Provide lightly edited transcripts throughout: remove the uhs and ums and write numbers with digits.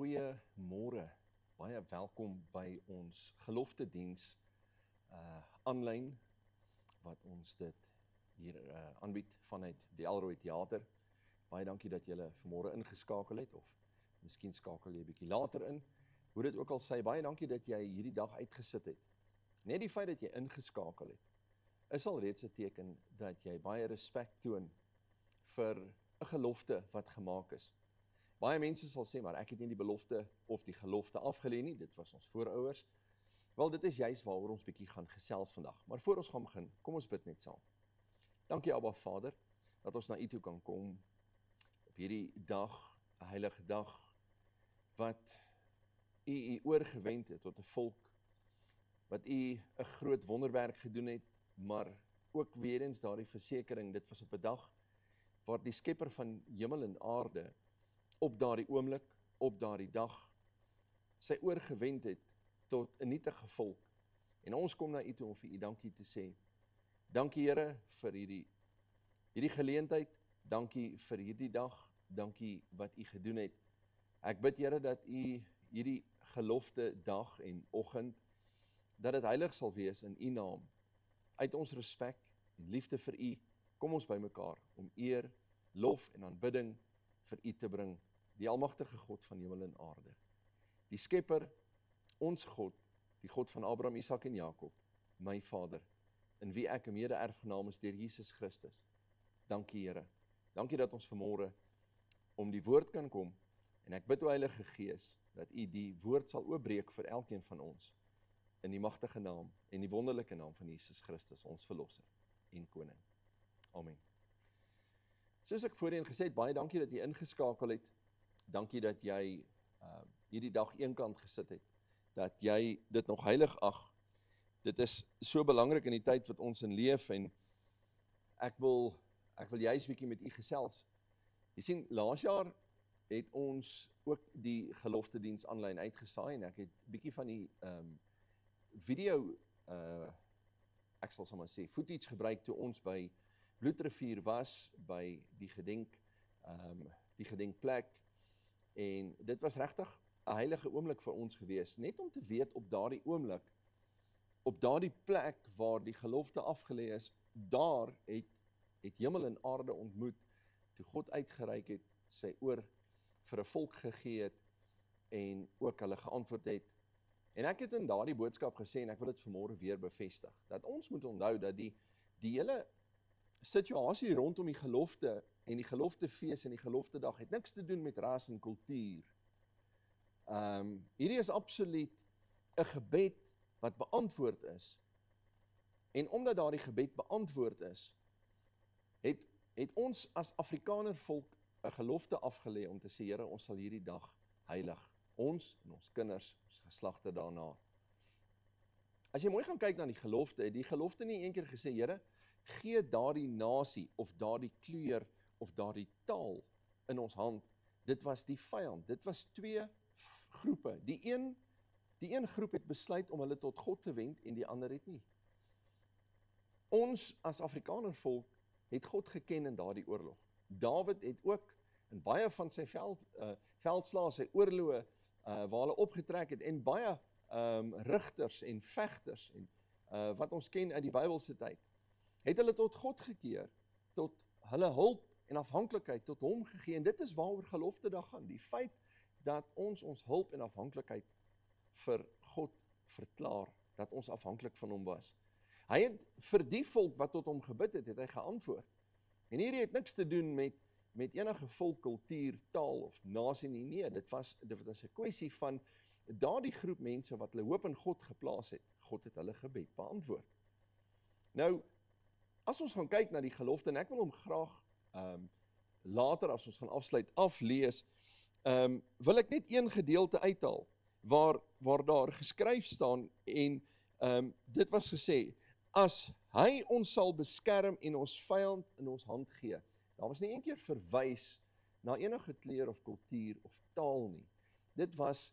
Goeiemôre, baie welkom by ons geloftediens aanlyn, wat ons dit hier aanbied vanuit die Elroy Theater. Baie dankie dat julle vanmôre ingeskakel het, of miskien skakel jy 'n bietjie later in. Hoe dit ook al sê, baie dankie dat jy hierdie dag uitgesit het. Net die feit dat jy ingeskakel het, is al reeds 'n teken dat jy baie respek toon vir 'n gelofte wat gemaak is. Baie mense sal sê, maar ek het nie die belofte of die gelofte afgelê nie, dit was ons voorouers. Wel, dit is juist waaroor ons bietjie gaan gesels vandag. Maar voor ons gaan begin, kom ons bid net saam. Dankie Abba Vader, dat ons na U toe kan kom op hierdie dag, 'n heilige dag, wat U oorgewend het tot 'n volk, wat U 'n groot wonderwerk gedoen het, maar ook weer eens daardie versekering, dit was op 'n dag, waar die skepper van hemel en aarde, op daardie oomblik, op daardie dag, sy oorgewend het tot 'n nietige volk. En ons kom na U toe om vir U dankie te sê. Dankie Here vir hierdie geleentheid, dankie vir hierdie dag, dankie wat U gedoen het. Ek bid Here dat U hierdie gelofte dag en oggend, dat dit heilig sal wees in U naam. Uit ons respek en liefde vir U, kom ons bymekaar om eer, lof en aanbidding vir U te bring, die almagtige God van hemel en aarde. Die skepper, ons God, die God van Abraham, Isak en Jakob, my Vader, in wie ek 'n mede-erfgenaam is deur Jesus Christus. Dankie Here. Dankie dat ons vanmôre om die woord kan kom, en ek bid o Heilige Gees, dat U die woord sal oopbreek vir elkeen van ons, in die magtige naam en die wonderlike naam van Jesus Christus, ons verlosser en koning. Amen. Soos ek voorheen gesê het, baie dankie dat jy ingeskakel het. Dankie dat jy hierdie dag eenkant gesit het, dat jy dit nog heilig ag. Dit is so belangrik in die tyd wat ons in leef, en ek wil juist bietjie met U gesels. Jy sien, laas jaar het ons ook die geloftediens aanlyn uitgesaai, en ek het bietjie van die video, ek sal sommer sê, footage gebruik toe ons by Bloedrivier was, by die gedenkplek, en dit was regtig 'n heilige oomblik vir ons gewees, net om te weet op daardie oomblik, op daardie plek waar die gelofte afgelê is, daar het hemel en aarde ontmoet, toe God uitgereik het, sy oor vir 'n volk gegee het, en ook hulle geantwoord het. En ek het in daardie boodskap gesê, en ek wil dit vanmôre weer bevestig, dat ons moet onthou dat die hele situasie rondom die gelofte, en die geloftefees en die geloftedag, het niks te doen met ras en kultuur. Hierdie is absoluut 'n gebed wat beantwoord is, en omdat daardie gebed beantwoord is, het ons as Afrikaner volk 'n gelofte afgelê om te sê, Here, ons sal hierdie dag heilig, ons en ons kinders, ons geslagte daarna. As jy mooi gaan kyk na die gelofte, het die gelofte nie een keer gesê, Here, gee daardie nasie, of daardie kleur, of daardie taal in ons hand. Dit was die vyand, dit was twee groepe. Die een groep het besluit om hulle tot God te wend, en die ander het nie. Ons as Afrikaner volk het God geken in daardie oorlog. Dawid het ook in baie van sy veldslae, sy oorloë, waar hulle opgetrek het, en baie rigters en vegters, en wat ons ken uit die Bybelse tyd, het hulle tot God gekeer, tot hulle hulp en afhanklikheid tot hom gegee, en dit is waaroor geloftedag gaan, die feit dat ons hulp en afhanklikheid vir God verklaar, dat ons afhanklik van hom was. Hy het vir die volk wat tot hom gebid het, hy geantwoord. En hierdie het niks te doen met enige volk, kultuur, taal of nasie nie. Nee, dit was 'n kwessie van daardie groep mense wat hulle hoop in God geplaas het. God het hulle gebed beantwoord. Nou, as ons gaan kyk na die gelofte, en ek wil hom graag later, as ons gaan afsluit, aflees, wil ek net een gedeelte uithaal, waar daar geskryf staan, en dit was gesê, as hy ons sal beskerm en ons vyand in ons hand gee. Daar was nie een keer verwys na enige kleur of kultuur of taal nie. Dit was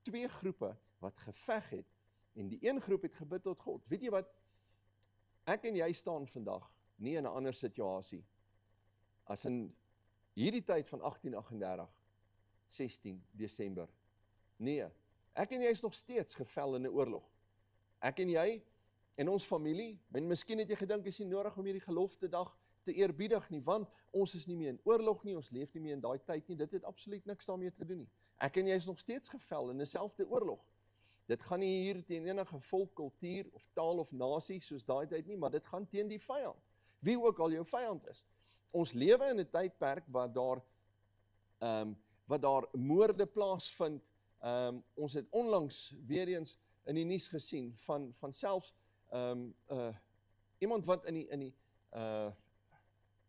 twee groepe wat geveg het, en die een groep het gebid tot God. Weet jy wat, ek en jy staan vandag nie in 'n ander situasie as in hierdie tyd van 1838, 16 Desember Nee, ek en jy is nog steeds gevel in 'n oorlog. Ek en jy en ons familie, en miskien het jy gedink is nie nodig om hierdie gelofte dag te eerbiedig nie, want ons is nie meer in oorlog nie, ons leef nie meer in daai tyd nie, dit het absoluut niks daarmee te doen nie. Ek en jy is nog steeds gevel in dieselfde oorlog. Dit gaan nie hier teen enige volk, kultuur of taal of nasie soos daai tyd nie, maar dit gaan teen die vyand. Wie ook al jou vyand is. Ons lewe in 'n tydperk waar daar moorde plaasvind. Ons het onlangs weer eens in die nuus gesien van selfs iemand wat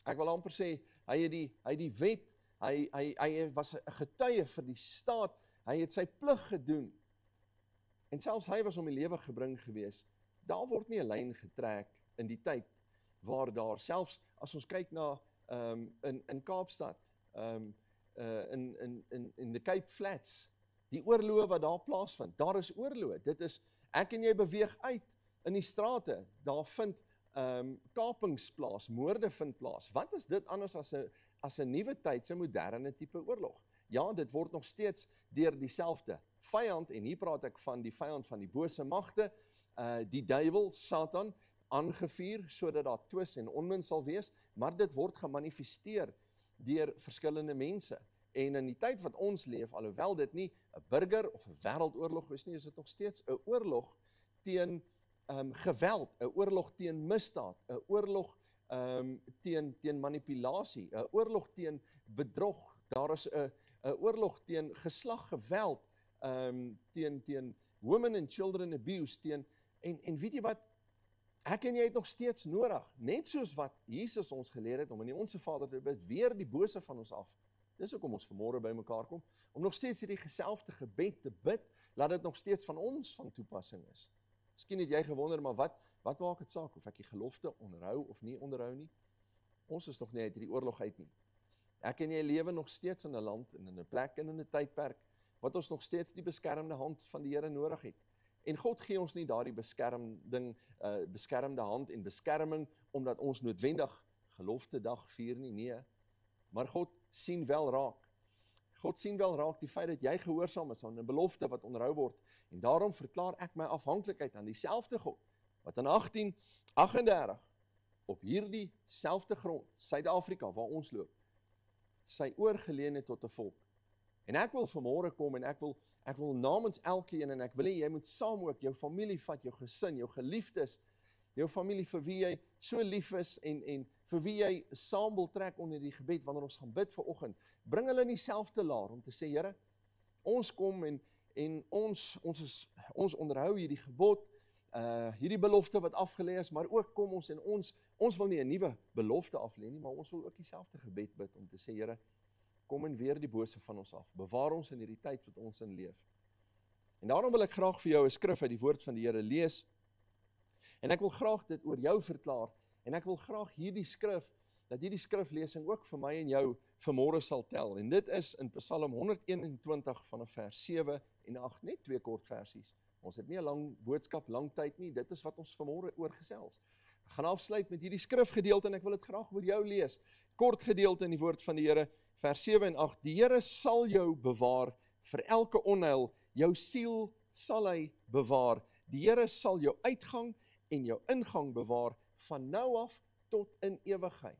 ek wil amper sê, hy het die wet, hy was 'n getuie vir die staat, hy het sy plig gedoen, en selfs hy was om die lewe gebring gewees. Daar word nie 'n lyn getrek in die tyd, waar daar, selfs as ons kyk na, in Kaapstad, in the Cape Flats, die oorloë wat daar plaasvind, daar is oorloë, dit is, ek en jy beweeg uit in die strate, daar vind kapings plaas, moorde vind plaas. Wat is dit anders as 'n nuwe tydse moderne tipe oorlog? Ja, dit word nog steeds deur dieselfde vyand, en hier praat ek van die vyand van die bose magte, die duiwel, Satan, aangevuur, sodat daar twis en onmin sal wees, maar dit word gemanifesteer deur verskillende mense. En in die tyd wat ons leef, alhoewel dit nie 'n burger of 'n wêreldoorlog is nie, is dit nog steeds 'n oorlog teen geweld, 'n oorlog teen misdaad, 'n oorlog teen manipulasie, 'n oorlog teen bedrog, daar is 'n oorlog teen geslaggeweld, teen women and children abuse, en weet jy wat, ek en jy het nog steeds nodig, net soos wat Jesus ons geleer het, om in die Onse Vader te bid, weer die bose van ons af. Dis hoekom ons vanmôre by mekaar kom, om nog steeds hierdie geselfde gebed te bid, laat dit nog steeds van ons van toepassing is. Miskien het jy gewonder, maar wat maak dit saak, of ek die gelofte onderhou of nie onderhou nie? Ons is nog nie uit hierdie oorlog uit nie. Ek en jy lewe nog steeds in 'n land, en in 'n plek, en in 'n tydperk, wat ons nog steeds die beskermende hand van die Here nodig het. En God gee ons nie daardie beskermde hand en beskerming, omdat ons noodwendig gelofte dag vier nie, nee. Maar God sien wel raak. God sien wel raak die feit dat jy gehoorsaam is aan 'n belofte wat onderhou word. En daarom verklaar ek my afhanklikheid aan dieselfde God, wat in 1838, op hierdie selfde grond, Suid-Afrika, waar ons loop, sy oorgeleen het tot 'n volk. En ek wil vanmôre kom, en ek wil namens elkeen, en ek wil hê jy moet saam ook jou familie vat, jou gesin, jou geliefdes, jou familie vir wie jy so lief is, en vir wie jy saam wil trek onder die gebed, wanneer ons gaan bid vanoggend, bring hulle in dieselfde laar, om te sê, Here, ons kom, en ons onderhou hierdie gebod, hierdie belofte wat afgelê is, maar ook kom ons, en ons wil nie 'n nuwe belofte aflê nie, maar ons wil ook dieselfde gebed bid, om te sê, Here, kom en weer die bose van ons af, bewaar ons in hierdie tyd wat ons in leef. En daarom wil ek graag vir jou 'n skrif uit die woord van die Here lees, en ek wil graag dit oor jou verklaar, en ek wil graag dat hierdie skriflesing ook vir my en jou vanmôre sal tel, en dit is in Psalm 121 vanaf vers 7 en 8, net 2 kort versies. Ons het nie 'n lang boodskap, lang tyd nie, dit is wat ons vanmôre oor gesels. Ek gaan afsluit met hierdie skrifgedeelte, en ek wil dit graag oor jou lees. Kort gedeelte in die woord van die Here, vers 7 en 8. Die Here sal jou bewaar vir elke onheil, jou siel sal hy bewaar. Die Here sal jou uitgang en jou ingang bewaar van nou af tot in ewigheid.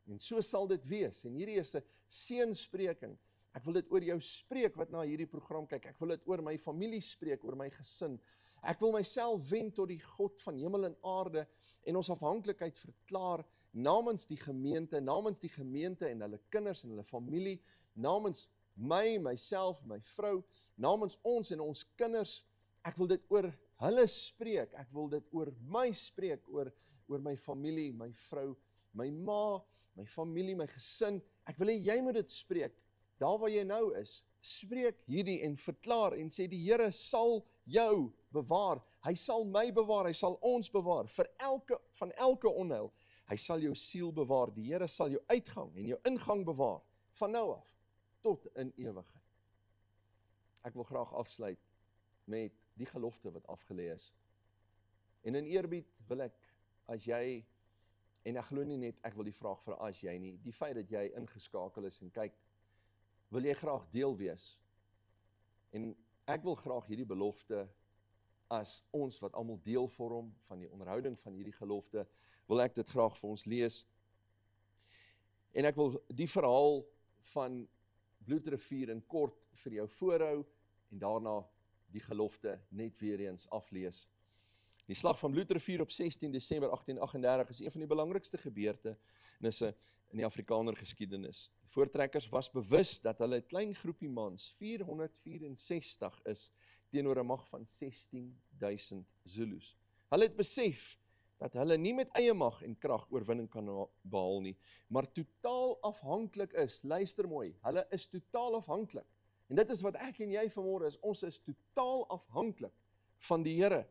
En so sal dit wees. En hierdie is 'n seënspreking. Ek wil dit oor jou spreek wat na hierdie program kyk. Ek wil dit oor my familie spreek, oor my gesin. Ek wil myself wend tot die God van hemel en aarde, en ons afhanklikheid verklaar namens die gemeente en hulle kinders en hulle familie, namens myself, my vrou, namens ons en ons kinders. Ek wil dit oor hulle spreek, ek wil dit oor my spreek, oor my familie, my vrou, my ma, my familie, my gesin. Ek wil hê jy moet dit spreek, daar waar jy nou is. Spreek hierdie en verklaar en sê, die Here sal jou bewaar, hy sal my bewaar, hy sal ons bewaar, van elke onheil. Hy sal jou siel bewaar, die Here sal jou uitgang en jou ingang bewaar, van nou af, tot in ewigheid. Ek wil graag afsluit met die gelofte wat afgelê is. En in eerbied wil ek, as jy, en ek glo nie net, ek wil die vraag vir as jy nie, die feit dat jy ingeskakel is en kyk, wil jy graag deel wees En ek wil graag hierdie belofte, as ons wat almal deel vorm van die onderhouding van hierdie gelofte, wil ek dit graag vir ons lees. En ek wil die verhaal van Bloedrivier in kort vir jou voorhou, en daarna die gelofte net weer eens aflees. Die slag van Bloedrivier op 16 Desember 1838 is een van die belangrikste gebeurtenisse in die Afrikaner geskiedenis. Die voortrekkers was bewus dat hulle 'n klein groepie mans, 464 is, teenoor 'n mag van 16.000 Zulus. Hulle het besef dat hulle nie met eie mag en krag oorwinning kan behaal nie, maar totaal afhanklik is, luister mooi, hulle is totaal afhanklik. En dit is wat ek en jy vanmôre is, ons is totaal afhanklik van die Here.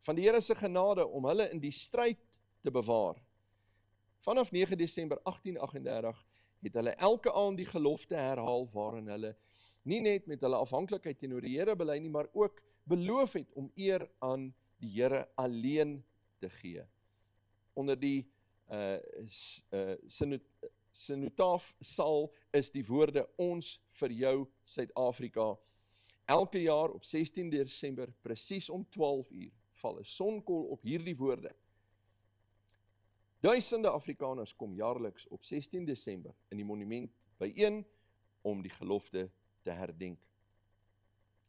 Van die Here se genade om hulle in die stryd te bewaar. Vanaf 9 Desember 1838 het hulle elke aand die gelofte herhaal waarin hulle nie net met hulle afhanklikheid teenoor die Here bely nie, maar ook beloof het om eer aan die Here alleen te gee. Onder die Sinotaafsaal is die woorde ons vir jou Suid-Afrika. Elke jaar op 16 Desember presies om 12 uur val 'n sonkol op hierdie woorde. Duisende Afrikaners kom jaarliks op 16 Desember in die monument byeen om die gelofte te herdenk.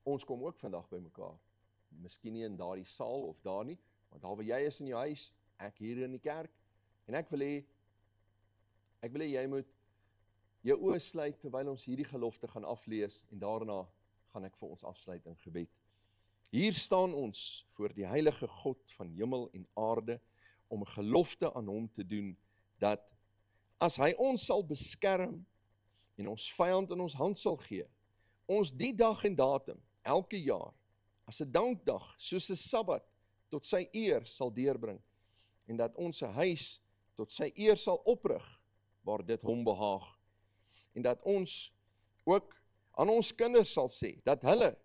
Ons kom ook vandag by mekaar. Miskien nie in daardie saal of daar nie, want daar waar jy is in jou huis, ek hier in die kerk, en ek wil hê jy moet jou oë sluit terwyl ons hierdie gelofte gaan aflees, en daarna gaan ek vir ons afsluit in gebed. Hier staan ons voor die heilige God van hemel en aarde om 'n gelofte aan hom te doen dat as hy ons sal beskerm en ons vyand in ons hand sal gee, ons die dag en datum elke jaar as 'n dankdag soos 'n Sabbat tot sy eer sal deurbring en dat ons 'n huis tot sy eer sal oprig waar dit hom behaag en dat ons ook aan ons kinders sal sê dat hulle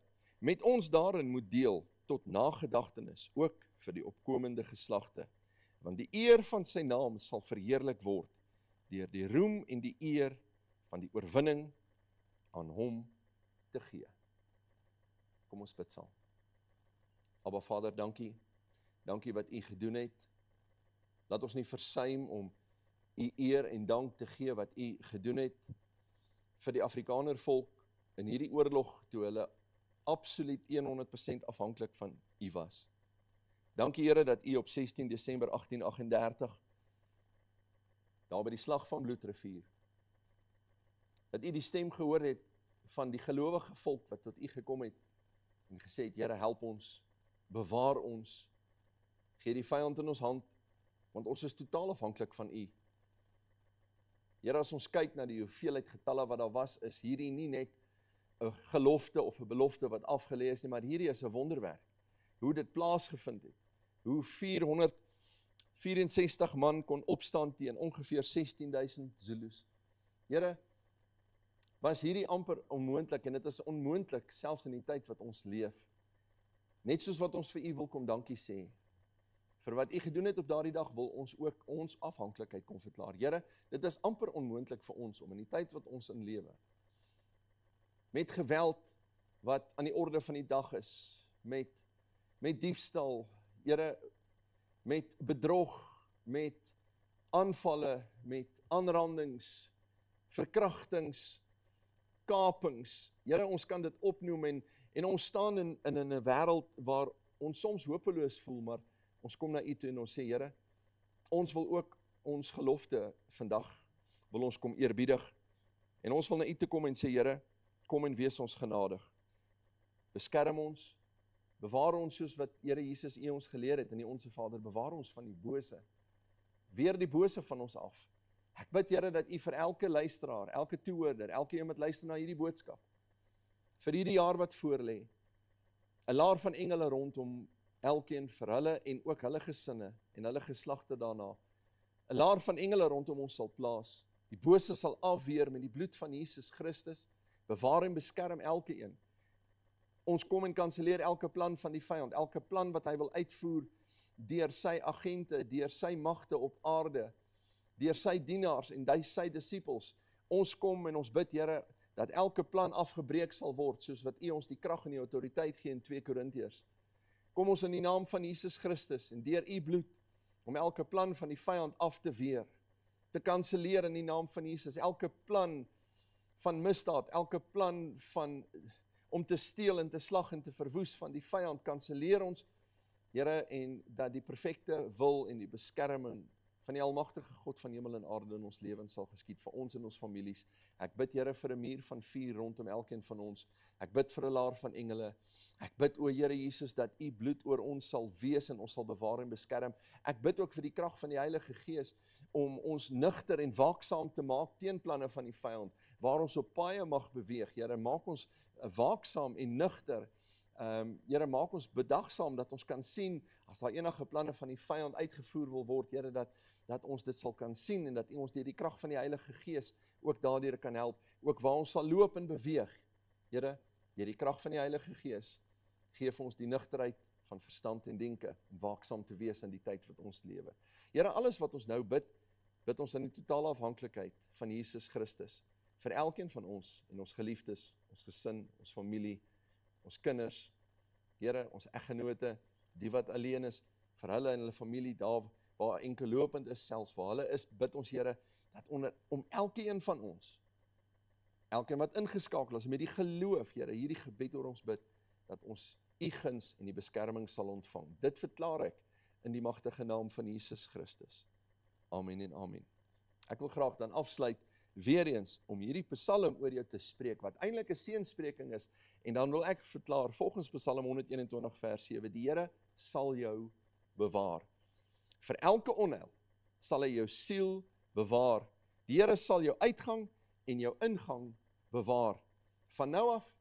met ons daarin moet deel tot nagedagtenis, ook vir die opkomende geslagte. Want die eer van sy naam sal verheerlik word deur die roem en die eer van die oorwinning aan hom te gee. Kom ons bid saam. Abba Vader, dankie. Dankie wat u gedoen het. Laat ons nie versuim om u eer en dank te gee wat u gedoen het vir die Afrikaner volk in hierdie oorlog toe hulle absoluut 100% afhanklik van u was. Dankie Here dat u op 16 Desember 1838, daar by die slag van Bloedrivier, dat u die stem gehoor het van die gelowige volk wat tot u gekom het en gesê het, Here help ons, bewaar ons, gee die vyand in ons hand, want ons is totaal afhanklik van u. Here, as ons kyk na die hoeveelheid getalle wat daar was, is hierdie nie net 'n gelofte of 'n belofte wat afgelê is nie, maar hierdie is 'n wonderwerk. Hoe dit plaasgevind het. Hoe 464 man kon opstaan teen ongeveer 16.000 Zulus. Here, was hierdie amper onmoontlik en dit is onmoontlik selfs in die tyd wat ons leef. Net soos wat ons vir u wil kom dankie sê. Vir wat u gedoen het op daardie dag wil ons ook ons afhanklikheid kom verklaar. Here, dit is amper onmoontlik vir ons om in die tyd wat ons in lewe met geweld wat aan die orde van die dag is, met diefstal, Here, met bedrog, met aanvalle, met aanrandings, verkrachtings, kapings. Here, ons kan dit opnoem en ons staan in 'n wêreld waar ons soms hopeloos voel, maar ons kom na u toe en ons sê, Here, ons wil ook ons gelofte vandag, wil ons kom eerbiedig, en ons wil na u toe kom en sê, Here, kom en wees ons genadig. Beskerm ons, bewaar ons soos wat Here Jesus u ons geleer het, en die Onse Vader, bewaar ons van die bose. Weer die bose van ons af. Ek bid, Here, dat u vir elke luisteraar, elke toehoorder, elke een wat luister na hierdie boodskap, vir hierdie jaar wat voorlê, 'n laar van engele rondom elkeen vir hulle en ook hulle gesinne en hulle geslagte daarna. 'n Laar van engele rondom ons sal plaas. Die bose sal afweer met die bloed van Jesus Christus. Bewaar en beskerm elke een. Ons kom en kanselleer elke plan van die vyand, elke plan wat hy wil uitvoer deur sy agente, deur sy magte op aarde, deur sy dienaars en sy disippels. Ons kom en ons bid, Here, dat elke plan afgebreek sal word, soos wat U ons die krag en die autoriteit gee in 2 Korintiërs. Kom ons in die naam van Jesus Christus en deur U bloed, om elke plan van die vyand af te weer, te kanseleer in die naam van Jesus, elke plan van misdaad, elke plan van om te steel en te slag en te verwoes van die vyand, kanseleer ons, Here, en dat die perfekte wil en die beskerming van die almagtige God van hemel en aarde in ons lewens sal geskied, vir ons en ons families. Ek bid, Here, vir 'n muur van vuur rondom elkeen van ons. Ek bid vir 'n laar van engele. Ek bid, o Here Jesus, dat U bloed oor ons sal wees en ons sal bewaar en beskerm. Ek bid ook vir die krag van die Heilige Gees om ons nugter en waaksaam te maak teen planne van die vyand, waar ons op paaie mag beweeg. Here, maak ons waaksaam en nugter. Here, maak ons bedagsaam dat ons kan sien, as daar enige planne van die vyand uitgevoer wil word, Here, dat ons dit sal kan sien, en dat U ons deur die krag van die Heilige Gees ook daardeur kan help, ook waar ons sal loop en beweeg. Here, deur die krag van die Heilige Gees, gee vir ons die nugterheid van verstand en denke, om waaksaam te wees in die tyd wat ons lewe. Here, alles wat ons nou bid ons in die totale afhanklikheid van Jesus Christus, vir elkeen van ons en ons geliefdes, ons gesin, ons familie, ons kinders, Here, ons eggenote, die wat alleen is, vir hulle en hulle familie daar, waar enkel lopend is selfs, waar hulle is, bid ons, Here, dat om elkeen van ons, elkeen wat ingeskakel is, met die geloof, Here, hierdie gebed oor ons bid, dat ons U guns en die beskerming sal ontvang. Dit verklaar ek in die magtige naam van Jesus Christus. Amen en amen. Ek wil graag dan afsluit, weer eens, om hierdie psalm oor jou te spreek, wat eintlik 'n seënspreking is, en dan wil ek verklaar, volgens Psalm 121 vers 7, die Here sal jou bewaar. Vir elke onheil sal hy jou siel bewaar. Die Here sal jou uitgang en jou ingang bewaar, van nou af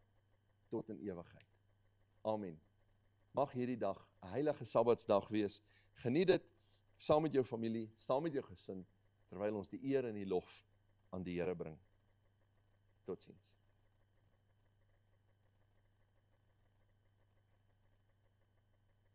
tot in ewigheid. Amen. Mag hierdie dag 'n heilige Sabbatsdag wees. Geniet dit saam met jou familie, saam met jou gesin, terwyl ons die eer en die lof aan die Here bring. Totsiens.